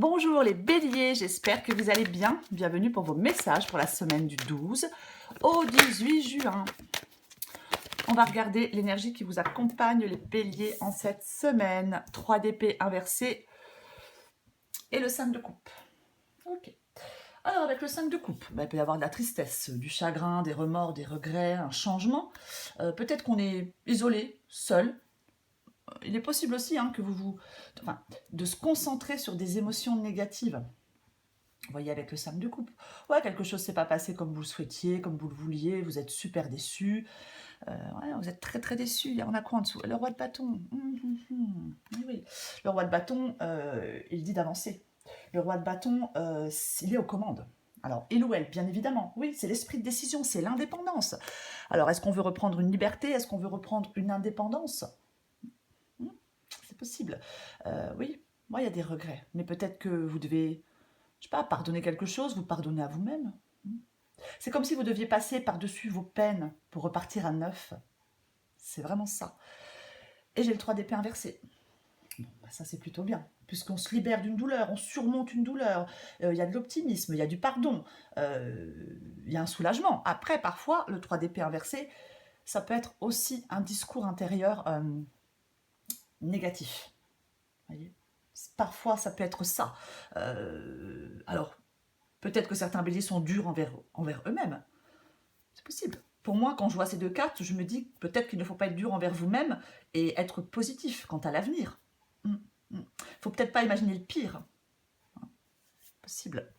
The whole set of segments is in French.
Bonjour les béliers, j'espère que vous allez bien. Bienvenue pour vos messages pour la semaine du 12 au 18 juin. On va regarder l'énergie qui vous accompagne les béliers en cette semaine. 3 d'épée inversé et le 5 de coupe. Ok. Alors avec le 5 de coupe, il peut y avoir de la tristesse, du chagrin, des remords, des regrets, un changement. Peut-être qu'on est isolé, seul. Il est possible aussi que de se concentrer sur des émotions négatives. Vous voyez, avec le 5 de coupe. Ouais, quelque chose ne s'est pas passé comme vous le souhaitiez, comme vous le vouliez, vous êtes super déçu. Ouais, vous êtes très très déçu. Il y en a quoi en dessous? Le roi de bâton. Oui. Le roi de bâton, il dit d'avancer. Le roi de bâton, il est aux commandes. Alors, il ou elle, bien évidemment. Oui, c'est l'esprit de décision, c'est l'indépendance. Alors, est-ce qu'on veut reprendre une liberté? Est-ce qu'on veut reprendre une indépendance? C'est possible. Oui, moi, il y a des regrets. Mais peut-être que vous devez, je sais pas, pardonner quelque chose, vous pardonnez à vous-même. C'est comme si vous deviez passer par-dessus vos peines pour repartir à neuf. C'est vraiment ça. Et j'ai le 3 d'épée inversé. Bon, ça c'est plutôt bien, puisqu'on se libère d'une douleur, on surmonte une douleur, il y a de l'optimisme, il y a du pardon, il y a un soulagement. Après, parfois, le 3 d'épée inversé, ça peut être aussi un discours intérieur négatif. Voyez, parfois, ça peut être ça. Alors, peut-être que certains béliers sont durs envers eux-mêmes. C'est possible. Pour moi, quand je vois ces deux cartes, je me dis peut-être qu'il ne faut pas être dur envers vous-même et être positif quant à l'avenir. Faut peut-être pas imaginer le pire. Possible.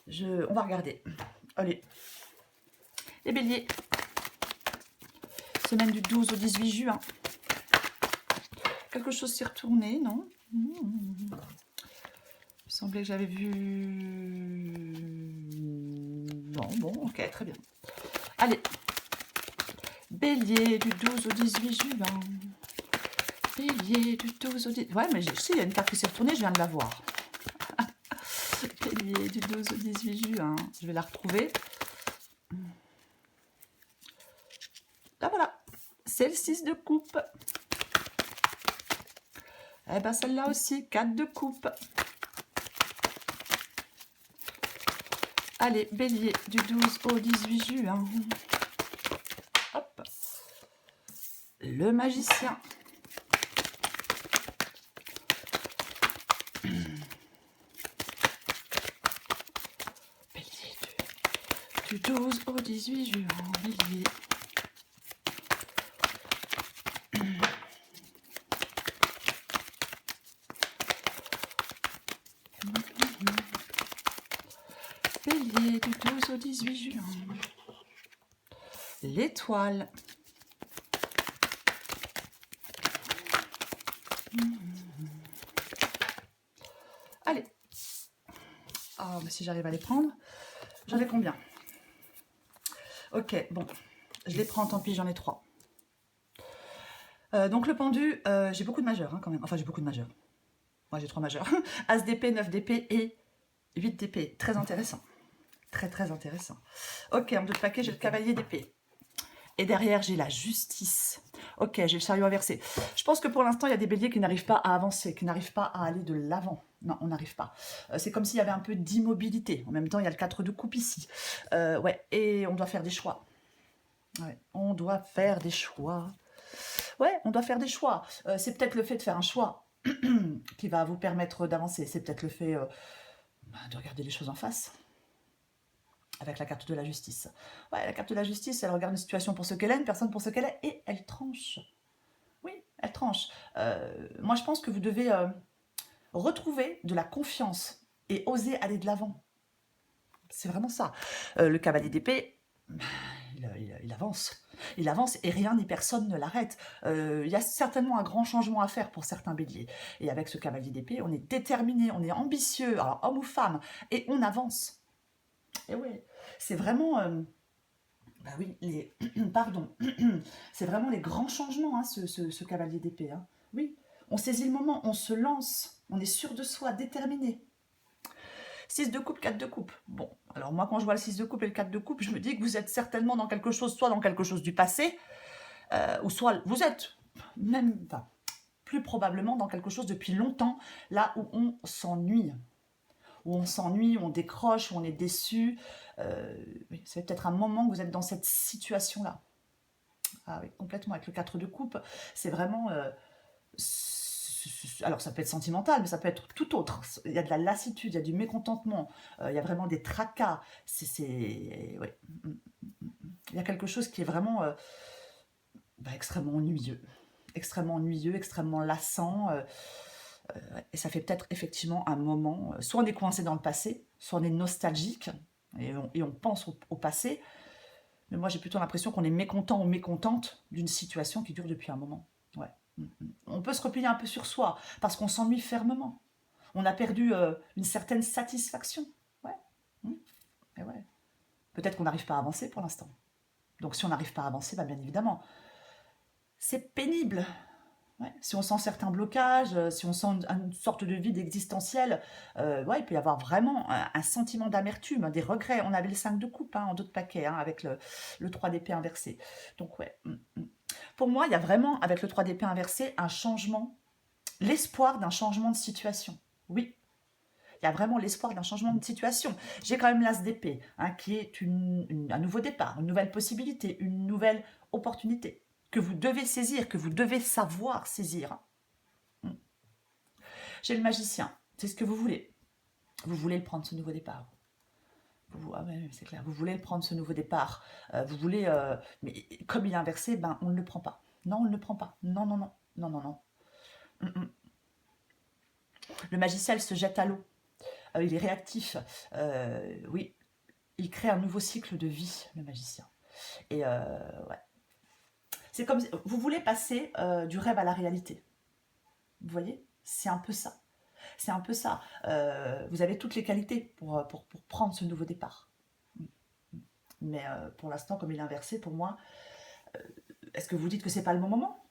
On va regarder. Allez. Les béliers. Semaine du 12 au 18 juin. Quelque chose s'est retourné, non? Il me semblait que j'avais vu... Non, bon, ok, très bien. Allez. Bélier du 12 au 18 juin. Bélier du 12 au 18... Ouais, mais si, il y a une carte qui s'est retournée, je viens de la voir. Bélier du 12 au 18 juin. Je vais la retrouver. Là, voilà. C'est le 6 de coupe. Eh bien, celle-là aussi, 4 de coupe. Allez, bélier du 12 au 18 juin. Hop. Le magicien. Bélier du 12 au 18 juin. Bélier. Bélier du 12 au 18 juin. L'étoile. Allez. Oh, mais si j'arrive à les prendre. J'en ai combien? Ok, bon. Je les prends, tant pis, j'en ai 3. Donc le pendu, j'ai beaucoup de majeurs quand même. Enfin, j'ai beaucoup de majeurs. Moi, j'ai 3 majeurs. As d'épée, 9 d'épée et 8 d'épée. Très intéressant. Très, très intéressant. Ok, en 2 de paquet, j'ai le cavalier d'épée. Et derrière, j'ai la justice. Ok, j'ai le chariot inversé. Je pense que pour l'instant, il y a des béliers qui n'arrivent pas à avancer, qui n'arrivent pas à aller de l'avant. Non, on n'arrive pas. C'est comme s'il y avait un peu d'immobilité. En même temps, il y a le 4 de coupe ici. Ouais, et on doit faire des choix. Ouais, on doit faire des choix. Ouais, on doit faire des choix. C'est peut-être le fait de faire un choix qui va vous permettre d'avancer. C'est peut-être le fait de regarder les choses en face. Avec la carte de la justice. Ouais, la carte de la justice, elle regarde une situation pour ce qu'elle est, une personne pour ce qu'elle est, et elle tranche. Oui, elle tranche. Moi, je pense que vous devez retrouver de la confiance et oser aller de l'avant. C'est vraiment ça. Le cavalier d'épée, il avance. Il avance et rien ni personne ne l'arrête. Il y a certainement un grand changement à faire pour certains béliers. Et avec ce cavalier d'épée, on est déterminé, on est ambitieux, alors homme ou femme, et on avance. Et oui, c'est vraiment... bah oui, pardon, c'est vraiment les grands changements, ce cavalier d'épée. Oui, on saisit le moment, on se lance, on est sûr de soi, déterminé. 6 de coupe, 4 de coupe. Bon, alors moi quand je vois le 6 de coupe et le 4 de coupe, je me dis que vous êtes certainement dans quelque chose, soit dans quelque chose du passé, ou soit vous êtes même... Enfin, plus probablement dans quelque chose depuis longtemps, là où on s'ennuie. Où on s'ennuie, où on décroche, où on est déçu. Oui, c'est peut-être un moment que vous êtes dans cette situation-là. Ah oui, complètement, avec le 4 de coupe, c'est vraiment... alors ça peut être sentimental, mais ça peut être tout autre. Il y a de la lassitude, il y a du mécontentement, il y a vraiment des tracas. Ouais. Il y a quelque chose qui est vraiment extrêmement ennuyeux. Extrêmement ennuyeux, extrêmement lassant. Et ça fait peut-être effectivement un moment, soit on est coincé dans le passé, soit on est nostalgique, et on pense au passé. Mais moi j'ai plutôt l'impression qu'on est mécontent ou mécontente d'une situation qui dure depuis un moment. Ouais. On peut se replier un peu sur soi, parce qu'on s'ennuie fermement. On a perdu une certaine satisfaction. Ouais. Mm. Et ouais. Peut-être qu'on n'arrive pas à avancer pour l'instant. Donc si on n'arrive pas à avancer, bah, bien évidemment, c'est pénible. Ouais. Si on sent certains blocages, si on sent une sorte de vide existentiel, ouais, il peut y avoir vraiment un sentiment d'amertume, des regrets. On avait le 5 de coupe en d'autres paquets, avec le 3 d'épée inversé. Donc ouais. Pour moi, il y a vraiment, avec le 3 d'épée inversé, un changement, l'espoir d'un changement de situation. Oui, il y a vraiment l'espoir d'un changement de situation. J'ai quand même l'as d'épée, qui est un nouveau départ, une nouvelle possibilité, une nouvelle opportunité que vous devez saisir, que vous devez savoir saisir. J'ai le magicien, c'est ce que vous voulez. Vous voulez le prendre, ce nouveau départ. Ah ouais, c'est clair, vous voulez le prendre, ce nouveau départ. Vous voulez... mais comme il est inversé, on ne le prend pas. Non, on ne le prend pas. Non, non, non. Non, non, non. Le magicien, il se jette à l'eau. Il est réactif. Oui, il crée un nouveau cycle de vie, le magicien. Et ouais. C'est comme si vous voulez passer du rêve à la réalité. Vous voyez? C'est un peu ça. C'est un peu ça. Vous avez toutes les qualités pour prendre ce nouveau départ. Mais pour l'instant, comme il est inversé, pour moi, est-ce que vous dites que c'est pas le bon moment?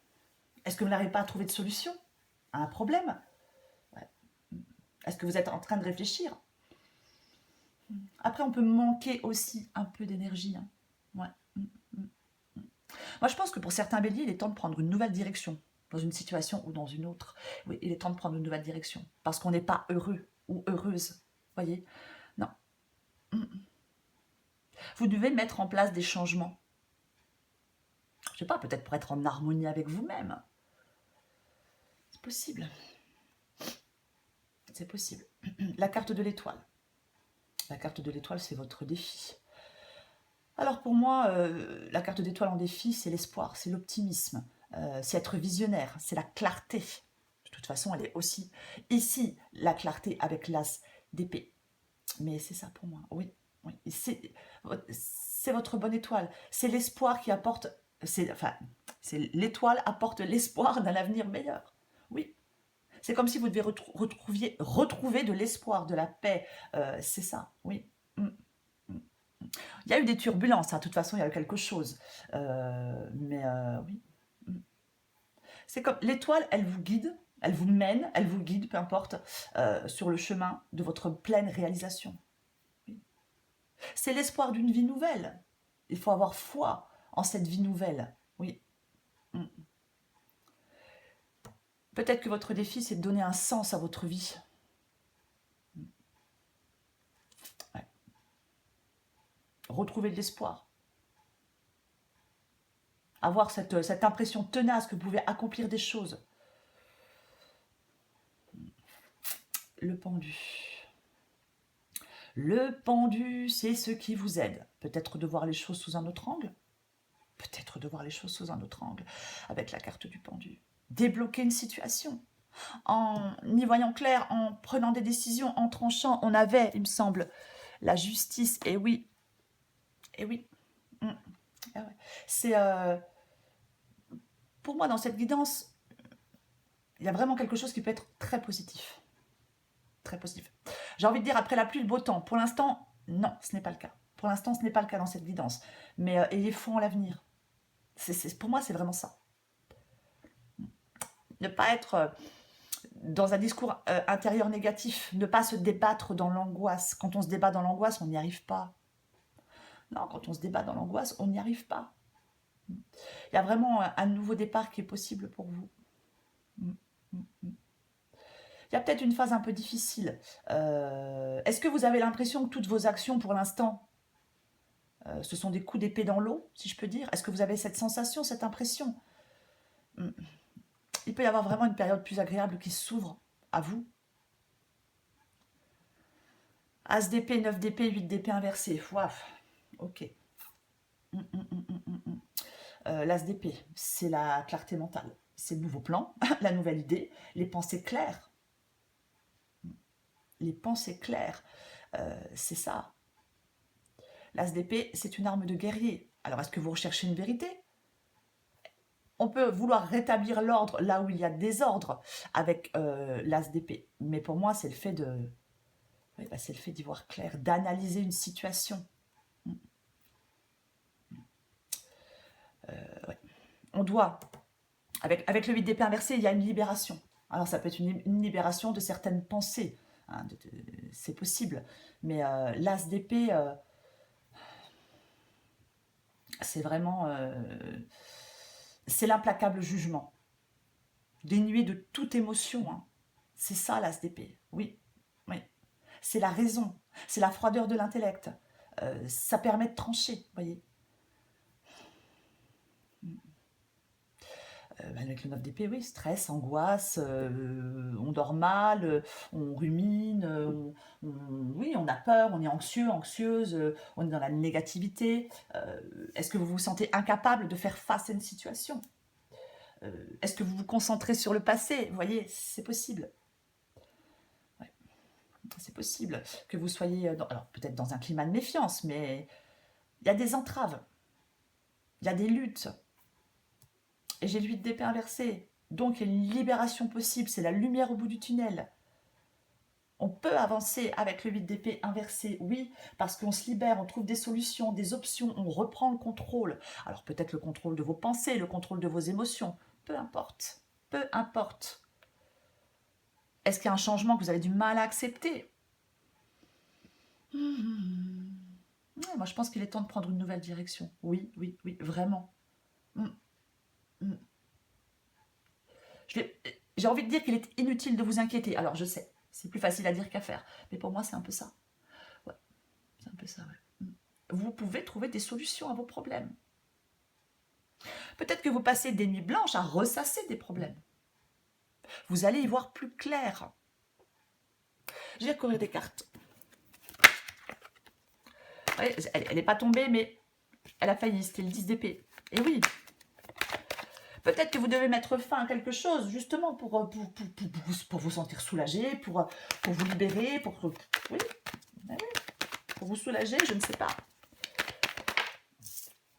Est-ce que vous n'arrivez pas à trouver de solution à un problème? Ouais. Est-ce que vous êtes en train de réfléchir? Après, on peut manquer aussi un peu d'énergie. Ouais. Moi, je pense que pour certains béliers, il est temps de prendre une nouvelle direction, dans une situation ou dans une autre. Oui, il est temps de prendre une nouvelle direction, parce qu'on n'est pas heureux ou heureuse. Voyez? Non. Vous devez mettre en place des changements. Je sais pas, peut-être pour être en harmonie avec vous-même. C'est possible. C'est possible. La carte de l'étoile. La carte de l'étoile, c'est votre défi. Alors pour moi, la carte d'étoile en défi, c'est l'espoir, c'est l'optimisme, c'est être visionnaire, c'est la clarté. De toute façon, elle est aussi ici, la clarté avec l'as d'épée. Mais c'est ça pour moi, oui. Oui. C'est votre bonne étoile, c'est l'espoir qui apporte, c'est l'étoile apporte l'espoir d'un avenir meilleur. Oui. C'est comme si vous devez retrouver de l'espoir, de la paix. C'est ça, oui. Mm. Il y a eu des turbulences, de toute façon, il y a eu quelque chose. Mais oui. C'est comme l'étoile, elle vous guide, elle vous mène, elle vous guide, peu importe, sur le chemin de votre pleine réalisation. Oui. C'est l'espoir d'une vie nouvelle. Il faut avoir foi en cette vie nouvelle. Oui. Peut-être que votre défi, c'est de donner un sens à votre vie. Ouais. Retrouver de l'espoir. Avoir cette impression tenace que vous pouvez accomplir des choses. Le pendu. Le pendu, c'est ce qui vous aide. Peut-être de voir les choses sous un autre angle. Peut-être de voir les choses sous un autre angle. Avec la carte du pendu. Débloquer une situation. En y voyant clair, en prenant des décisions, en tranchant. On avait, il me semble, la justice. Et oui. Et oui. Ah ouais. C'est... pour moi, dans cette guidance, il y a vraiment quelque chose qui peut être très positif. Très positif. J'ai envie de dire, après la pluie, le beau temps. Pour l'instant, non, ce n'est pas le cas. Pour l'instant, ce n'est pas le cas dans cette guidance. Mais ayez foi en l'avenir. Pour moi, c'est vraiment ça. Ne pas être dans un discours intérieur négatif. Ne pas se débattre dans l'angoisse. Quand on se débat dans l'angoisse, on n'y arrive pas. Non, quand on se débat dans l'angoisse, on n'y arrive pas. Il y a vraiment un nouveau départ qui est possible pour vous. Il y a peut-être une phase un peu difficile. Est-ce que vous avez l'impression que toutes vos actions pour l'instant, ce sont des coups d'épée dans l'eau, si je peux dire? Est-ce que vous avez cette sensation, cette impression? Il peut y avoir vraiment une période plus agréable qui s'ouvre à vous. As d'épée, 9 d'épée, 8 d'épée inversé. Waf. Ok. L'as d'épée, c'est la clarté mentale. C'est le nouveau plan, la nouvelle idée, les pensées claires. Les pensées claires, c'est ça. L'as d'épée, c'est une arme de guerrier. Alors, est-ce que vous recherchez une vérité? On peut vouloir rétablir l'ordre là où il y a désordre avec l'as d'épée. Mais pour moi, c'est le fait de... Oui, bah, c'est le fait d'y voir clair, d'analyser une situation. Ouais. On doit, avec le 8 d'épée inversé, il y a une libération. Alors ça peut être une libération de certaines pensées, hein, c'est possible. Mais l'as d'épée, c'est vraiment... c'est l'implacable jugement, dénué de toute émotion. Hein. C'est ça l'as d'épée, oui. Oui. C'est la raison, c'est la froideur de l'intellect. Ça permet de trancher, vous voyez. Avec le 9 d'épée, oui, stress, angoisse, on dort mal, on rumine, oui, on a peur, on est anxieux, anxieuse, on est dans la négativité. Est-ce que vous vous sentez incapable de faire face à une situation? Est-ce que vous vous concentrez sur le passé? Vous voyez, c'est possible. Ouais, c'est possible que vous soyez, alors peut-être dans un climat de méfiance, mais il y a des entraves, il y a des luttes. Et j'ai le 8 d'épée inversé. Donc il y a une libération possible, c'est la lumière au bout du tunnel. On peut avancer avec le 8 d'épée inversé, oui, parce qu'on se libère, on trouve des solutions, des options, on reprend le contrôle. Alors peut-être le contrôle de vos pensées, le contrôle de vos émotions, peu importe, peu importe. Est-ce qu'il y a un changement que vous avez du mal à accepter? Ouais, moi je pense qu'il est temps de prendre une nouvelle direction. Oui, oui, oui, vraiment. Mm, mm. J'ai envie de dire qu'il est inutile de vous inquiéter. Alors je sais, c'est plus facile à dire qu'à faire. Mais pour moi, c'est un peu ça. Ouais, c'est un peu ça, ouais. Vous pouvez trouver des solutions à vos problèmes. Peut-être que vous passez des nuits blanches à ressasser des problèmes. Vous allez y voir plus clair. Je vais courir des cartes. Ouais, elle n'est pas tombée, mais elle a failli. C'était le 10 d'épée. Et oui, peut-être que vous devez mettre fin à quelque chose, justement, pour vous sentir soulagé, pour vous libérer, oui, oui, pour vous soulager, je ne sais pas.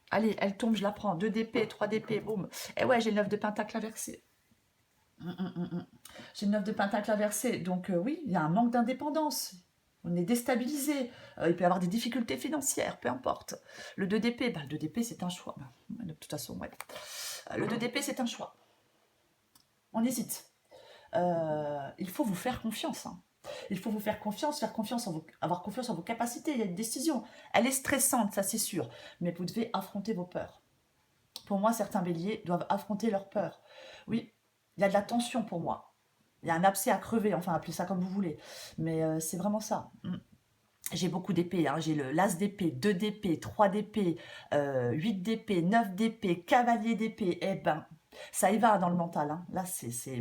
Allez, elle tombe, je la prends. 2 d'épée, 3 d'épée, boum. Et ouais, j'ai le 9 de pentacle inversé. J'ai le 9 de pentacle inversé. Donc oui, il y a un manque d'indépendance. On est déstabilisé. Il peut y avoir des difficultés financières, peu importe. Le 2 d'épée, le 2 d'épée, c'est un choix. De toute façon, ouais. Le 2 d'épée, c'est un choix. On hésite. Il faut vous faire confiance. Hein. Il faut vous faire confiance avoir confiance en vos capacités. Il y a une décision. Elle est stressante, ça c'est sûr. Mais vous devez affronter vos peurs. Pour moi, certains béliers doivent affronter leurs peurs. Oui, il y a de la tension pour moi. Il y a un abcès à crever, enfin appelez ça comme vous voulez. Mais c'est vraiment ça. J'ai beaucoup d'épées, hein. J'ai le l'as d'épée, 2 d'épée, 3 d'épée, 8 d'épée, 9 d'épée, cavalier d'épée. Eh ben, ça y va dans le mental. Hein. Là,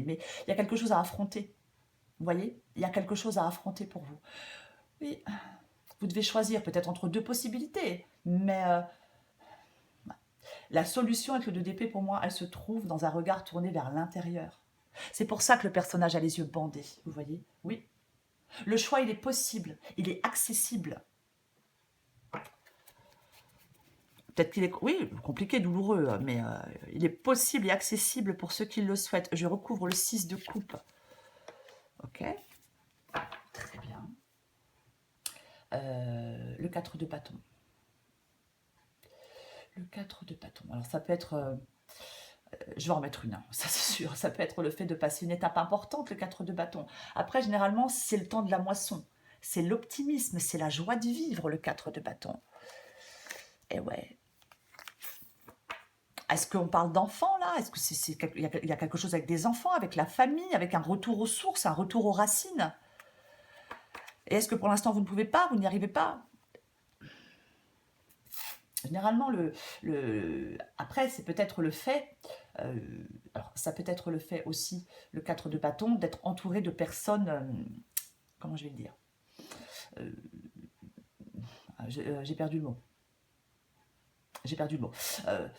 mais il y a quelque chose à affronter. Vous voyez? Il y a quelque chose à affronter pour vous. Oui, vous devez choisir peut-être entre deux possibilités. Mais la solution avec le 2 d'épée, pour moi, elle se trouve dans un regard tourné vers l'intérieur. C'est pour ça que le personnage a les yeux bandés, vous voyez? Oui. Le choix, il est possible, il est accessible. Peut-être qu'il est, oui, compliqué, douloureux, mais il est possible et accessible pour ceux qui le souhaitent. Je recouvre le 6 de coupe. Ok. Très bien. Le 4 de bâton. Le 4 de bâton. Alors ça peut être... je vais en remettre une, hein, ça c'est sûr. Ça peut être le fait de passer une étape importante, le 4 de bâton. Après, généralement, c'est le temps de la moisson. C'est l'optimisme, c'est la joie de vivre, le 4 de bâton. Et ouais. Est-ce qu'on parle d'enfants là? Est-ce que il y a quelque chose avec des enfants, avec la famille, avec un retour aux sources, un retour aux racines? Et est-ce que pour l'instant vous ne pouvez pas, vous n'y arrivez pas? Généralement, après, c'est peut-être le fait, euh, alors ça peut être le fait aussi, le 4 de bâton, d'être entouré de personnes, comment je vais le dire? Euh, j'ai perdu le mot. J'ai perdu le mot.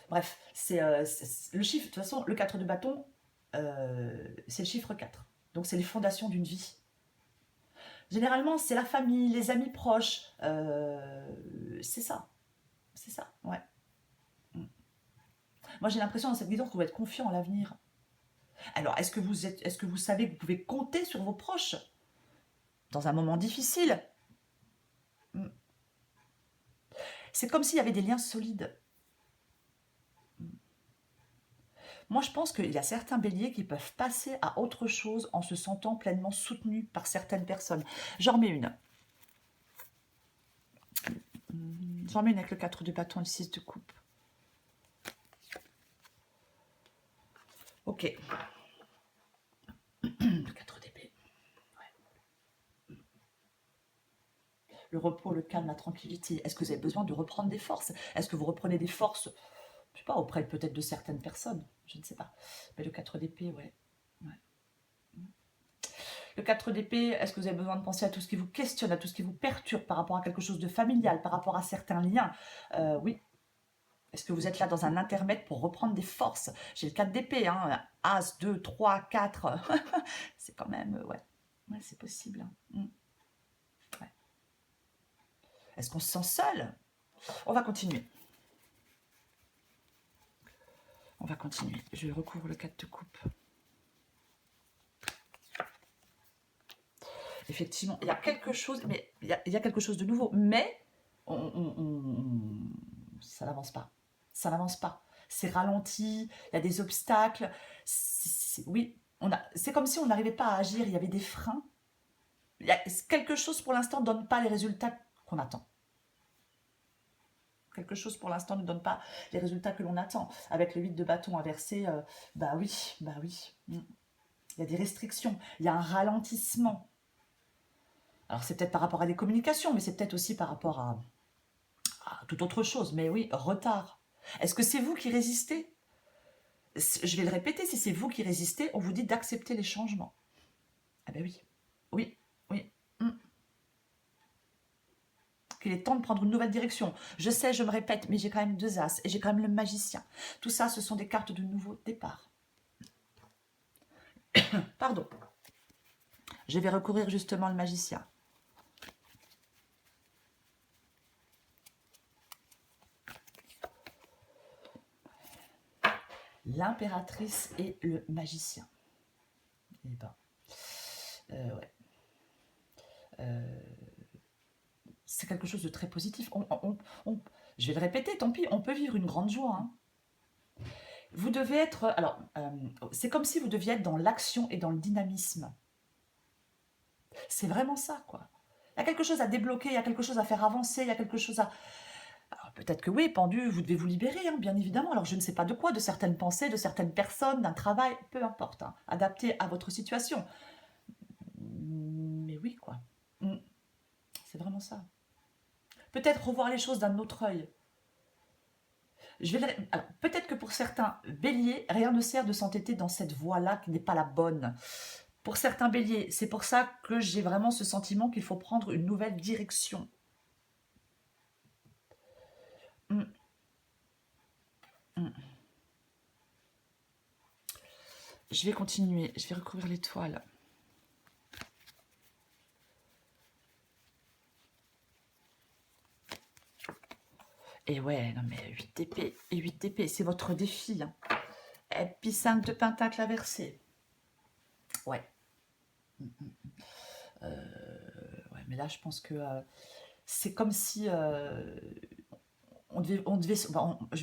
Bref, c'est le chiffre, de toute façon, le 4 de bâton, c'est le chiffre 4. Donc c'est les fondations d'une vie. Généralement, c'est la famille, les amis proches. C'est ça. C'est ça, ouais. Mm. Moi, j'ai l'impression dans cette guidance qu'on va être confiant en l'avenir. Alors, est-ce que vous savez que vous pouvez compter sur vos proches dans un moment difficile? Mm. C'est comme s'il y avait des liens solides. Moi, je pense qu'il y a certains béliers qui peuvent passer à autre chose en se sentant pleinement soutenus par certaines personnes. J'en mets une. J'en mets une avec le 4 de bâton et le 6 de coupe. Ok. Le 4 d'épée. Ouais. Le repos, le calme, la tranquillité. Est-ce que vous avez besoin de reprendre des forces? Est-ce que vous reprenez des forces, je sais pas, auprès peut-être de certaines personnes? Je ne sais pas. Mais le 4 d'épée, ouais. Le 4 d'épée, est-ce que vous avez besoin de penser à tout ce qui vous questionne, à tout ce qui vous perturbe par rapport à quelque chose de familial, par rapport à certains liens? Oui. Est-ce que vous êtes là dans un intermède pour reprendre des forces? J'ai le 4 d'épée, hein. As, 2, 3, 4. C'est quand même, ouais. Ouais, c'est possible. Hein. Ouais. Est-ce qu'on se sent seul? On va continuer. On va continuer. Je recouvre le 4 de coupe. Effectivement, il y a quelque chose, mais il y a quelque chose de nouveau, mais ça n'avance pas. Ça n'avance pas. C'est ralenti, il y a des obstacles. Oui, c'est comme si on n'arrivait pas à agir, il y avait des freins. Quelque chose pour l'instant ne donne pas les résultats qu'on attend. Quelque chose pour l'instant ne donne pas les résultats que l'on attend. Avec le 8 de bâton inversé, bah oui, bah oui. Il y a des restrictions, il y a un ralentissement. Alors c'est peut-être par rapport à des communications, mais c'est peut-être aussi par rapport à toute autre chose. Mais oui, retard. Est-ce que c'est vous qui résistez? Je vais le répéter, si c'est vous qui résistez, on vous dit d'accepter les changements. Ah ben oui, oui, oui. Qu'il est temps de prendre une nouvelle direction. Je sais, je me répète, mais j'ai quand même 2 as et j'ai quand même le magicien. Tout ça, ce sont des cartes de nouveau départ. Pardon. Je vais recourir justement le magicien. L'impératrice et le magicien. Eh ben, ouais. C'est quelque chose de très positif. Je vais le répéter, tant pis, on peut vivre une grande joie. Hein. Vous devez être... Alors, c'est comme si vous deviez être dans l'action et dans le dynamisme. C'est vraiment ça, quoi. Il y a quelque chose à débloquer, il y a quelque chose à faire avancer, il y a quelque chose à... Alors, peut-être que oui, pendu, vous devez vous libérer, hein, bien évidemment. Alors, je ne sais pas de quoi, de certaines pensées, de certaines personnes, d'un travail, peu importe. Hein, adapté à votre situation. Mais oui, quoi. C'est vraiment ça. Peut-être revoir les choses d'un autre œil. Peut-être que pour certains béliers, rien ne sert de s'entêter dans cette voie-là qui n'est pas la bonne. Pour certains béliers, c'est pour ça que j'ai vraiment ce sentiment qu'il faut prendre une nouvelle direction. Mm. Mm. Je vais continuer, je vais recouvrir l'étoile. Et ouais, non mais 8 d'épée et 8 d'épée, c'est votre défi. Hein. Et puis 5 de pentacle inversé. Ouais. Ouais, mais là, je pense que c'est comme si je vais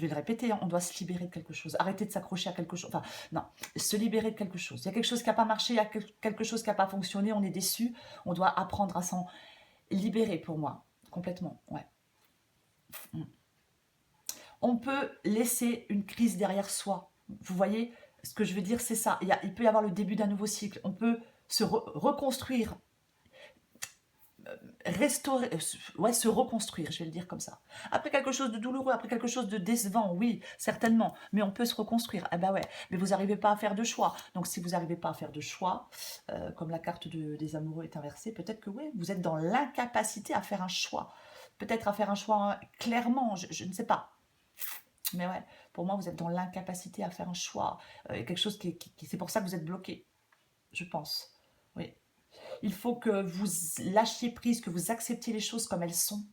le répéter, hein, on doit se libérer de quelque chose, arrêter de s'accrocher à quelque chose, enfin, non, se libérer de quelque chose. Il y a quelque chose qui n'a pas marché, il y a quelque chose qui n'a pas fonctionné, on est déçu, on doit apprendre à s'en libérer pour moi, complètement, ouais. On peut laisser une crise derrière soi. Vous voyez, ce que je veux dire, c'est ça. Il peut y avoir le début d'un nouveau cycle. On peut se reconstruire, restaurer, ouais, se reconstruire, je vais le dire comme ça. Après quelque chose de douloureux, après quelque chose de décevant, oui, certainement, mais on peut se reconstruire. Eh ben ouais, mais vous n'arrivez pas à faire de choix. Donc si vous n'arrivez pas à faire de choix, comme la carte des amoureux est inversée, peut-être que oui, vous êtes dans l'incapacité à faire un choix. Peut-être à faire un choix clairement, je ne sais pas. Mais ouais, pour moi, vous êtes dans l'incapacité à faire un choix. Quelque chose c'est pour ça que vous êtes bloqué, je pense. Oui. Il faut que vous lâchiez prise, que vous acceptiez les choses comme elles sont.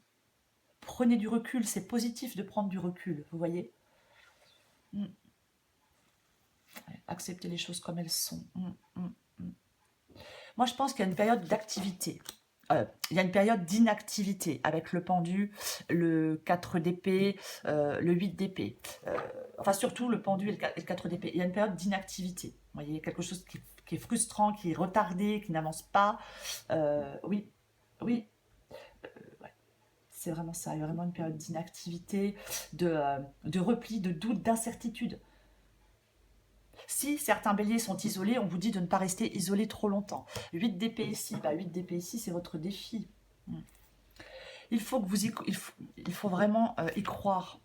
Prenez du recul, c'est positif de prendre du recul, vous voyez. Mm. Acceptez les choses comme elles sont. Moi, je pense qu'il y a une période d'activité. Il y a une période d'inactivité avec le pendu, le 4 d'épée, le 8 d'épée. Enfin, surtout le pendu et le 4 d'épée. Il y a une période d'inactivité. Vous voyez, quelque chose qui est frustrant, qui est retardé, qui n'avance pas. Oui, oui, ouais. C'est vraiment ça. Il y a vraiment une période d'inactivité, de repli, de doute, d'incertitude. Si certains béliers sont isolés, on vous dit de ne pas rester isolé trop longtemps. 8 d'épée ici, 8 d'épée ici, c'est votre défi. Il faut que vous il faut vraiment y croire.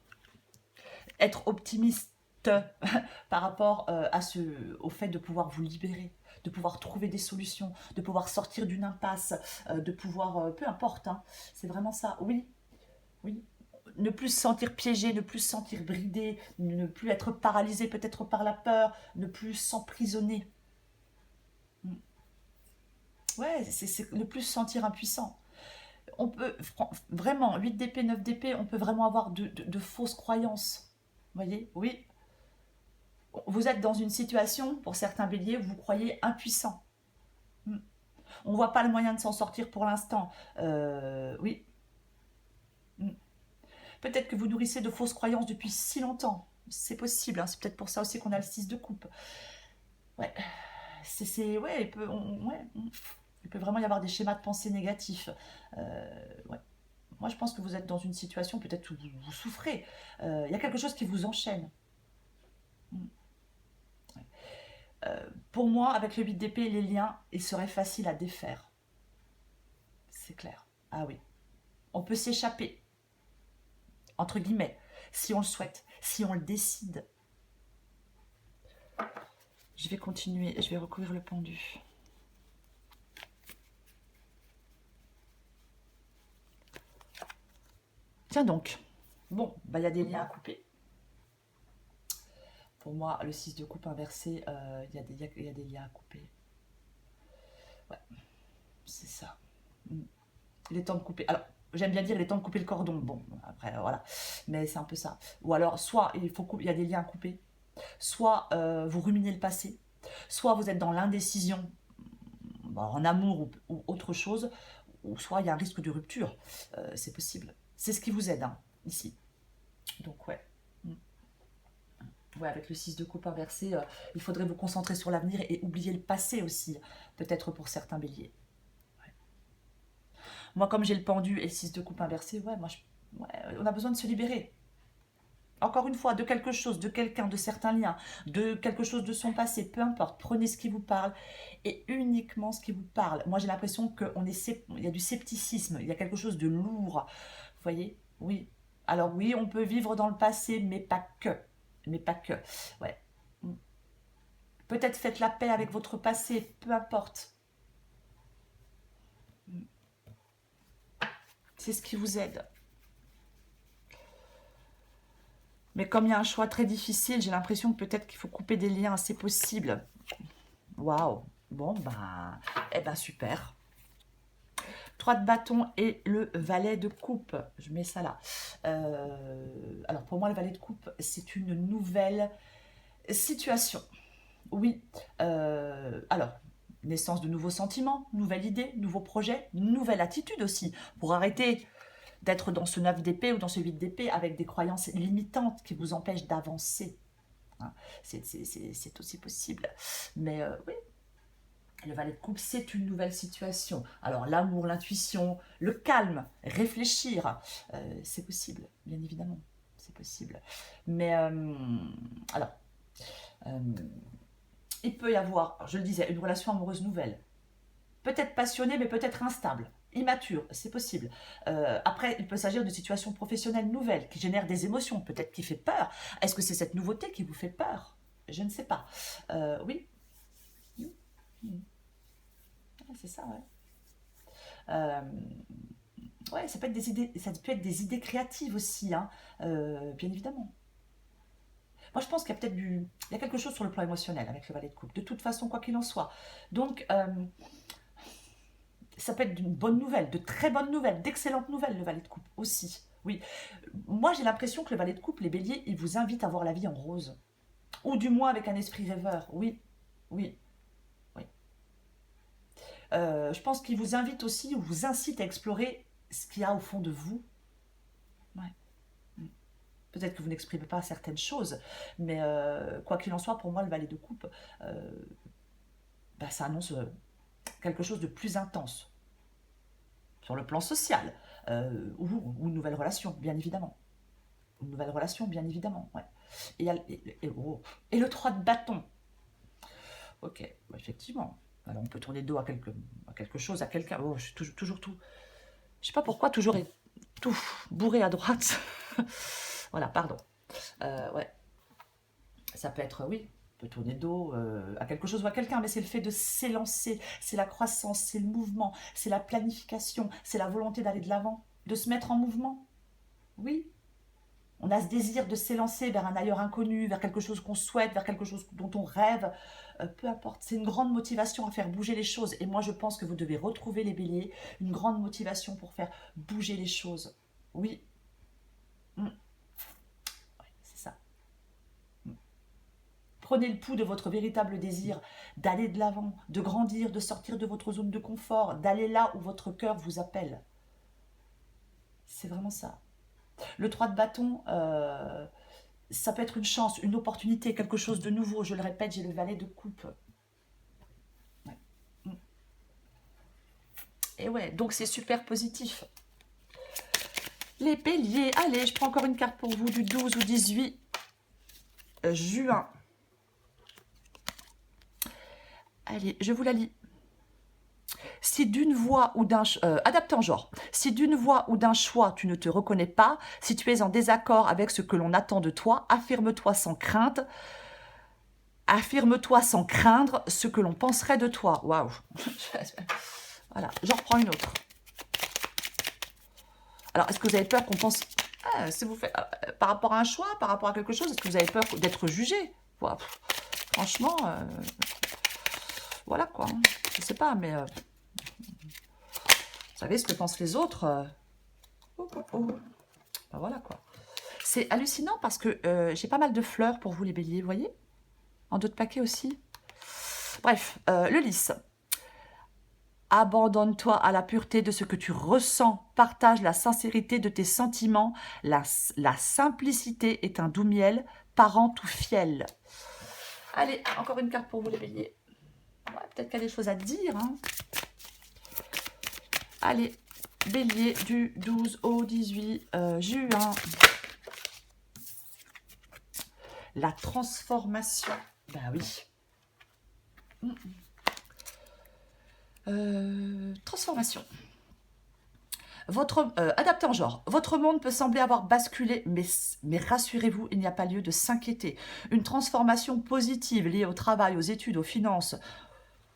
Être optimiste par rapport au fait de pouvoir vous libérer, de pouvoir trouver des solutions, de pouvoir sortir d'une impasse, de pouvoir, peu importe, hein, c'est vraiment ça, oui, oui. Ne plus se sentir piégé, ne plus se sentir bridé, ne plus être paralysé peut-être par la peur, ne plus s'emprisonner. Ouais, c'est ne plus se sentir impuissant. On peut vraiment, 8 d'épée, 9 d'épée, on peut vraiment avoir de fausses croyances. Vous voyez? Oui. Vous êtes dans une situation, pour certains béliers, où vous croyez impuissant. On ne voit pas le moyen de s'en sortir pour l'instant. Oui. Peut-être que vous nourrissez de fausses croyances depuis si longtemps. C'est possible, hein. C'est peut-être pour ça aussi qu'on a le 6 de coupe. Ouais. Ouais, il peut vraiment y avoir des schémas de pensée négatifs. Ouais. Moi, je pense que vous êtes dans une situation peut-être où vous souffrez. Il y a quelque chose qui vous enchaîne. Pour moi, avec le 8 d'épée, les liens, ils seraient faciles à défaire. C'est clair. Ah oui. On peut s'échapper, entre guillemets, si on le souhaite, si on le décide. Je vais continuer, je vais recouvrir le pendu. Tiens donc. Bon, il y a des liens à couper. Pour moi, le 6 de coupe inversé, il y a des liens à couper. Ouais, c'est ça. Il est temps de couper. Alors, j'aime bien dire il est temps de couper le cordon. Bon, après, voilà. Mais c'est un peu ça. Ou alors, soit il y a des liens à couper, soit vous ruminez le passé, soit vous êtes dans l'indécision, en amour ou autre chose, ou soit il y a un risque de rupture. C'est possible. C'est ce qui vous aide, hein, ici. Donc, ouais. Ouais, avec le 6 de coupe inversé, il faudrait vous concentrer sur l'avenir et oublier le passé aussi, peut-être pour certains béliers. Ouais. Moi, comme j'ai le pendu et le 6 de coupe inversé, ouais, on a besoin de se libérer. Encore une fois, de quelque chose, de quelqu'un, de certains liens, de quelque chose de son passé, peu importe, prenez ce qui vous parle et uniquement ce qui vous parle. Moi, j'ai l'impression il y a du scepticisme, il y a quelque chose de lourd. Vous voyez? Oui. Alors oui, on peut vivre dans le passé, mais pas que. Mais pas que. Ouais. Peut-être faites la paix avec votre passé, peu importe. C'est ce qui vous aide. Mais comme il y a un choix très difficile, j'ai l'impression que peut-être qu'il faut couper des liens, c'est possible. Waouh. Bon, super. 3 de bâton et le valet de coupe. Je mets ça là. Alors, pour moi, le valet de coupe, c'est une nouvelle situation. Oui. Alors, naissance de nouveaux sentiments, nouvelle idée, nouveaux projets, nouvelle attitude aussi, pour arrêter d'être dans ce 9 d'épée ou dans ce 8 d'épée avec des croyances limitantes qui vous empêchent d'avancer. Hein, c'est aussi possible. Mais oui, le valet de coupe, c'est une nouvelle situation. Alors l'amour, l'intuition, le calme, réfléchir, c'est possible, bien évidemment. c'est possible. Mais, alors, euh, il peut y avoir, je le disais, une relation amoureuse nouvelle. Peut-être passionnée, mais peut-être instable. Immature, c'est possible. Après, il peut s'agir de situations professionnelles nouvelles qui génèrent des émotions, peut-être qui fait peur. Est-ce que c'est cette nouveauté qui vous fait peur? Je ne sais pas. Oui, ouais, c'est ça, ouais. Euh, ouais, ça peut être des idées, ça peut être des idées créatives aussi, hein, bien évidemment. Moi, je pense qu'il y a peut-être il y a quelque chose sur le plan émotionnel avec le valet de coupe. De toute façon, quoi qu'il en soit. Donc, ça peut être d'une bonne nouvelle, de très bonnes nouvelles, d'excellentes nouvelles, le valet de coupe aussi. Oui. Moi, j'ai l'impression que le valet de coupe, les béliers, il vous invite à voir la vie en rose. Ou du moins avec un esprit rêveur. Oui, oui, oui. Je pense qu'il vous invite aussi, ou vous incite à explorer ce qu'il y a au fond de vous. Ouais. Mm. Peut-être que vous n'exprimez pas certaines choses, mais quoi qu'il en soit, pour moi, le valet de coupe, euh, bah, ça annonce quelque chose de plus intense sur le plan social, ou une nouvelle relation, bien évidemment. Une nouvelle relation, bien évidemment. Ouais. Et le 3 de bâton. Ok, bah, effectivement. Alors on peut tourner le dos à quelque chose, à quelqu'un. Oh, je suis toujours tout. Je sais pas pourquoi, toujours tout bourré à droite. Voilà, pardon. Ouais, ça peut être, oui, on peut tourner le dos à quelque chose ou à quelqu'un, mais c'est le fait de s'élancer, c'est la croissance, c'est le mouvement, c'est la planification, c'est la volonté d'aller de l'avant, de se mettre en mouvement. Oui, on a ce désir de s'élancer vers un ailleurs inconnu, vers quelque chose qu'on souhaite, vers quelque chose dont on rêve. Peu importe, c'est une grande motivation à faire bouger les choses. Et moi, je pense que vous devez retrouver les béliers, une grande motivation pour faire bouger les choses. Oui, mm, ouais, c'est ça. Mm. Prenez le pouls de votre véritable désir d'aller de l'avant, de grandir, de sortir de votre zone de confort, d'aller là où votre cœur vous appelle. C'est vraiment ça. Le 3 de bâton, ça peut être une chance, une opportunité, quelque chose de nouveau. Je le répète, j'ai le valet de coupe. Ouais. Mm. Et ouais, donc c'est super positif. Les béliers, allez, je prends encore une carte pour vous du 12 au 18 juin. Allez, je vous la lis. Si d'une voix ou d'un... adapté en genre. Si d'une voix ou d'un choix tu ne te reconnais pas, si tu es en désaccord avec ce que l'on attend de toi, affirme-toi sans crainte. Affirme-toi sans craindre ce que l'on penserait de toi. Waouh. Voilà, j'en reprends une autre. Alors, est-ce que vous avez peur qu'on pense... Ah, si vous faites, par rapport à un choix, par rapport à quelque chose, est-ce que vous avez peur d'être jugé? Wow. Franchement, voilà quoi. Je sais pas, mais vous savez ce que pensent les autres. Oh, oh, oh. Ben voilà quoi. C'est hallucinant parce que j'ai pas mal de fleurs pour vous les béliers, vous voyez? En d'autres paquets aussi. Bref, le lys. Abandonne-toi à la pureté de ce que tu ressens. Partage la sincérité de tes sentiments. La simplicité est un doux miel, parent tout fiel. Allez, encore une carte pour vous les béliers. Ouais, peut-être qu'il y a des choses à dire. Hein. Allez, bélier du 12 au 18 juin. La transformation. Ben oui. Transformation. Adapté en genre. Votre monde peut sembler avoir basculé, mais rassurez-vous, il n'y a pas lieu de s'inquiéter. Une transformation positive liée au travail, aux études, aux finances,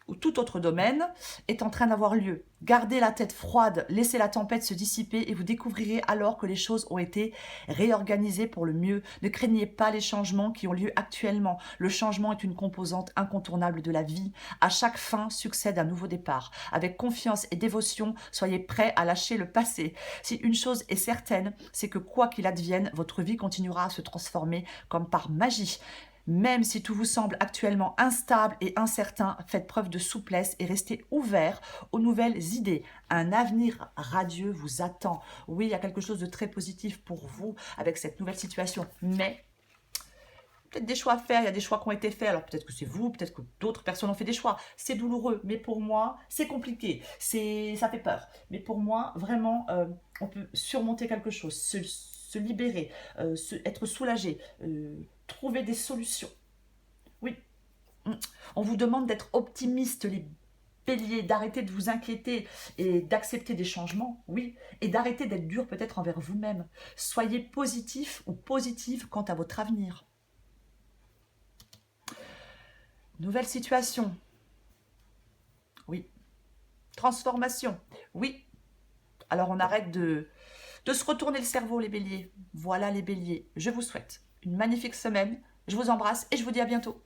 ou tout autre domaine est en train d'avoir lieu. Gardez la tête froide, laissez la tempête se dissiper et vous découvrirez alors que les choses ont été réorganisées pour le mieux. Ne craignez pas les changements qui ont lieu actuellement. Le changement est une composante incontournable de la vie. À chaque fin succède un nouveau départ. Avec confiance et dévotion, soyez prêts à lâcher le passé. Si une chose est certaine, c'est que quoi qu'il advienne, votre vie continuera à se transformer comme par magie. Même si tout vous semble actuellement instable et incertain, faites preuve de souplesse et restez ouvert aux nouvelles idées. Un avenir radieux vous attend. Oui, il y a quelque chose de très positif pour vous avec cette nouvelle situation, mais peut-être des choix à faire, il y a des choix qui ont été faits, alors peut-être que c'est vous, peut-être que d'autres personnes ont fait des choix. C'est douloureux, mais pour moi, c'est compliqué, ça fait peur. Mais pour moi, vraiment, on peut surmonter quelque chose. se libérer, être soulagé, trouver des solutions. Oui, on vous demande d'être optimiste, les béliers, d'arrêter de vous inquiéter et d'accepter des changements, oui, et d'arrêter d'être dur peut-être envers vous-même. Soyez positif ou positive quant à votre avenir. Nouvelle situation. Oui. Transformation. Oui. Alors on arrête de se retourner le cerveau, les béliers. Voilà les béliers. Je vous souhaite une magnifique semaine. Je vous embrasse et je vous dis à bientôt.